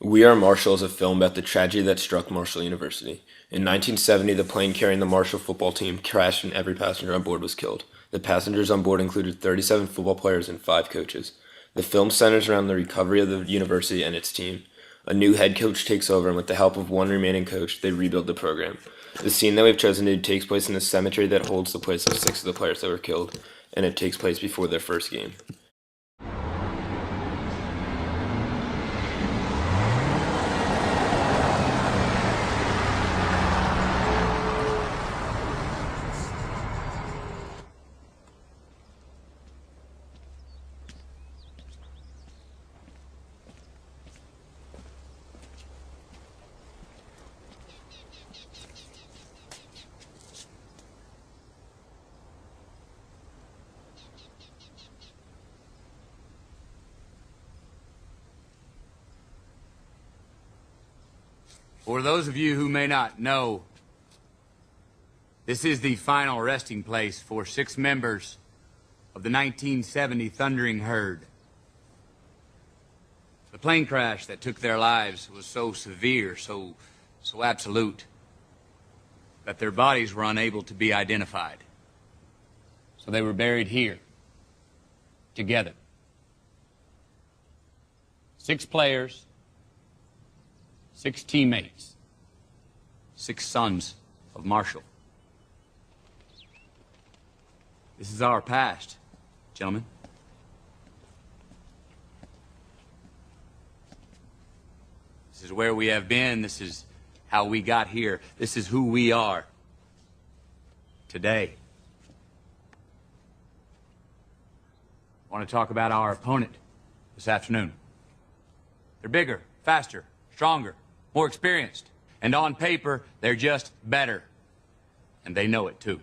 We Are Marshall is a film about the tragedy that struck Marshall University. In 1970, the plane carrying the Marshall football team crashed and every passenger on board was killed. The passengers on board included 37 football players and 5 coaches. The film centers around the recovery of the university and its team. A new head coach takes over, and with the help of one remaining coach, they rebuild the program. The scene that we've chosen to do takes place in the cemetery that holds the place of 6 of the players that were killed, and it takes place before their first game. For those of you who may not know, this is the final resting place for 6 members of the 1970 Thundering Herd. The plane crash that took their lives was so severe, so absolute, that their bodies were unable to be identified. So they were buried here, together. 6 players, 6 teammates, 6 sons of Marshall. This is our past, gentlemen. This is where we have been. This is how we got here. This is who we are today. I want to talk about our opponent this afternoon. They're bigger, faster, stronger, more experienced. And on paper, they're just better. And they know it too.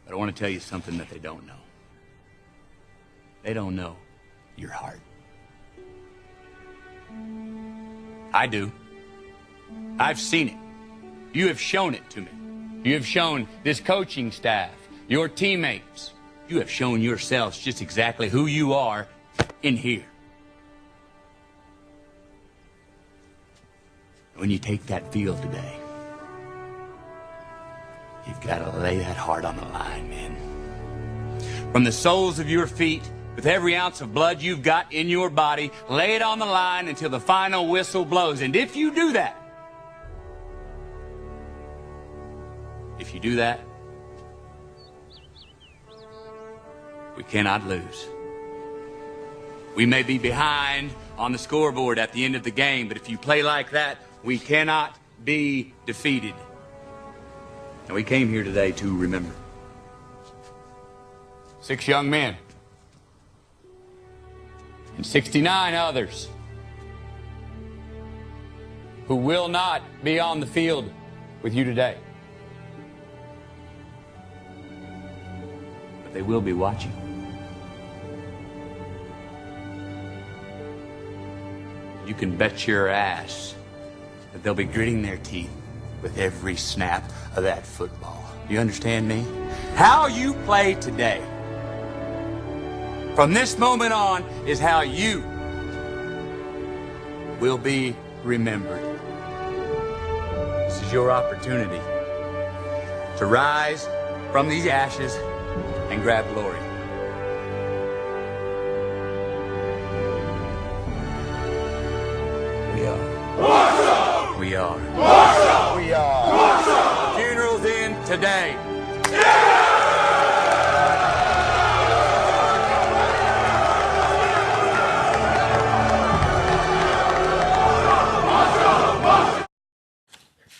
But I want to tell you something that they don't know. They don't know your heart. I do. I've seen it. You have shown it to me. You have shown this coaching staff, your teammates. You have shown yourselves just exactly who you are in here. When you take that field today, you've got to lay that heart on the line, man. From the soles of your feet, with every ounce of blood you've got in your body, lay it on the line until the final whistle blows. And if you do that, we cannot lose. We may be behind on the scoreboard at the end of the game, but if you play like that, we cannot be defeated. And we came here today to remember. 6 young men and 69 others who will not be on the field with you today. But they will be watching. You can bet your ass that they'll be gritting their teeth with every snap of that football. You understand me? How you play today, from this moment on, is how you will be remembered. This is your opportunity to rise from these ashes and grab glory. We are. Marshall! We are. Marshall! We are. Marshall! Funerals in today.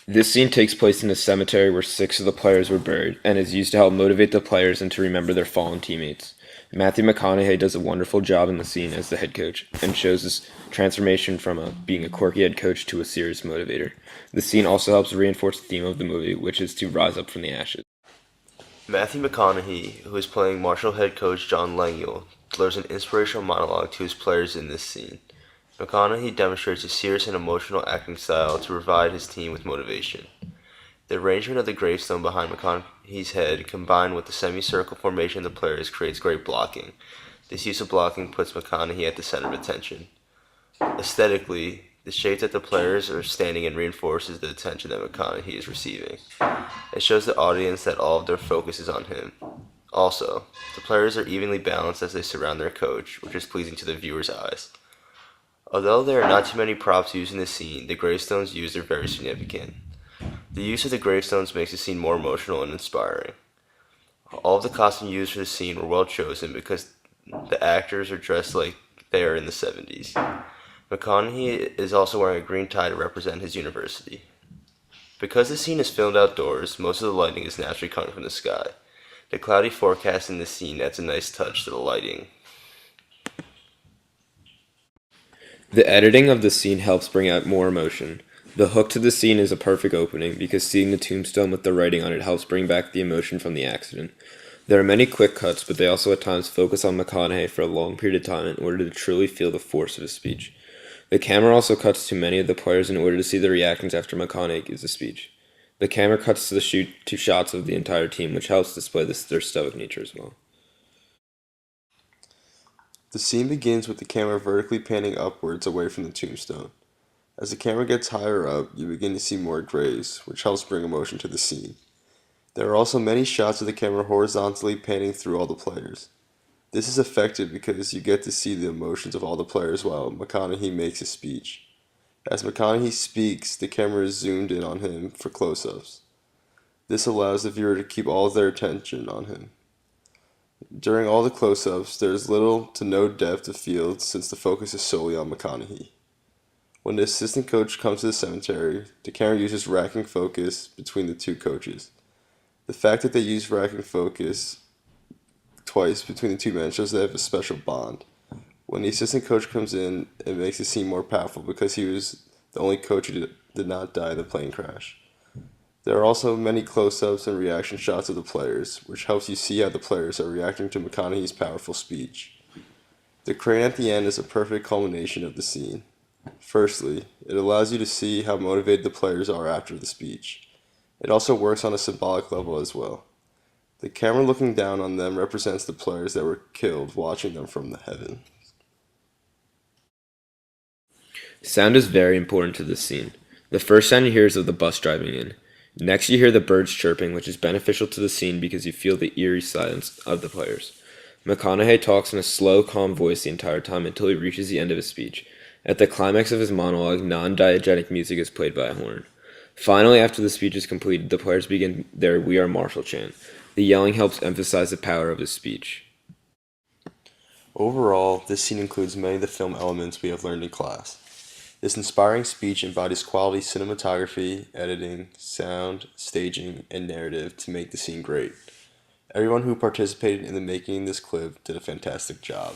This scene takes place in the cemetery where 6 of the players were buried, and is used to help motivate the players and to remember their fallen teammates. Matthew McConaughey does a wonderful job in the scene as the head coach, and shows his transformation from being a quirky head coach to a serious motivator. The scene also helps reinforce the theme of the movie, which is to rise up from the ashes. Matthew McConaughey, who is playing Marshall head coach John Langill, delivers an inspirational monologue to his players in this scene. McConaughey demonstrates a serious and emotional acting style to provide his team with motivation. The arrangement of the gravestone behind McConaughey's head, combined with the semicircle formation of the players, creates great blocking. This use of blocking puts McConaughey at the center of attention. Aesthetically, the shape that the players are standing in reinforces the attention that McConaughey is receiving. It shows the audience that all of their focus is on him. Also, the players are evenly balanced as they surround their coach, which is pleasing to the viewer's eyes. Although there are not too many props used in the scene, the gravestones used are very significant. The use of the gravestones makes the scene more emotional and inspiring. All of the costumes used for the scene were well chosen because the actors are dressed like they are in the 70s. McConaughey is also wearing a green tie to represent his university. Because the scene is filmed outdoors, most of the lighting is naturally coming from the sky. The cloudy forecast in the scene adds a nice touch to the lighting. The editing of the scene helps bring out more emotion. The hook to the scene is a perfect opening because seeing the tombstone with the writing on it helps bring back the emotion from the accident. There are many quick cuts, but they also at times focus on McConaughey for a long period of time in order to truly feel the force of his speech. The camera also cuts to many of the players in order to see the reactions after McConaughey gives a speech. The camera cuts to shots of the entire team, which helps display their stoic nature as well. The scene begins with the camera vertically panning upwards away from the tombstone. As the camera gets higher up, you begin to see more graves, which helps bring emotion to the scene. There are also many shots of the camera horizontally panning through all the players. This is effective because you get to see the emotions of all the players while McConaughey makes his speech. As McConaughey speaks, the camera is zoomed in on him for close-ups. This allows the viewer to keep all of their attention on him. During all the close-ups, there is little to no depth of field since the focus is solely on McConaughey. When the assistant coach comes to the cemetery, the camera uses racking focus between the two coaches. The fact that they use racking focus twice between the two men shows they have a special bond. When the assistant coach comes in, it makes the scene more powerful because he was the only coach who did not die in the plane crash. There are also many close-ups and reaction shots of the players, which helps you see how the players are reacting to McConaughey's powerful speech. The crane at the end is a perfect culmination of the scene. Firstly, it allows you to see how motivated the players are after the speech. It also works on a symbolic level as well. The camera looking down on them represents the players that were killed watching them from the heavens. Sound is very important to this scene. The first sound you hear is of the bus driving in. Next you hear the birds chirping, which is beneficial to the scene because you feel the eerie silence of the players. McConaughey talks in a slow, calm voice the entire time until he reaches the end of his speech. At the climax of his monologue, non-diegetic music is played by a horn. Finally, after the speech is completed, the players begin their "We Are Marshall" chant. The yelling helps emphasize the power of his speech. Overall, this scene includes many of the film elements we have learned in class. This inspiring speech embodies quality cinematography, editing, sound, staging, and narrative to make the scene great. Everyone who participated in the making of this clip did a fantastic job.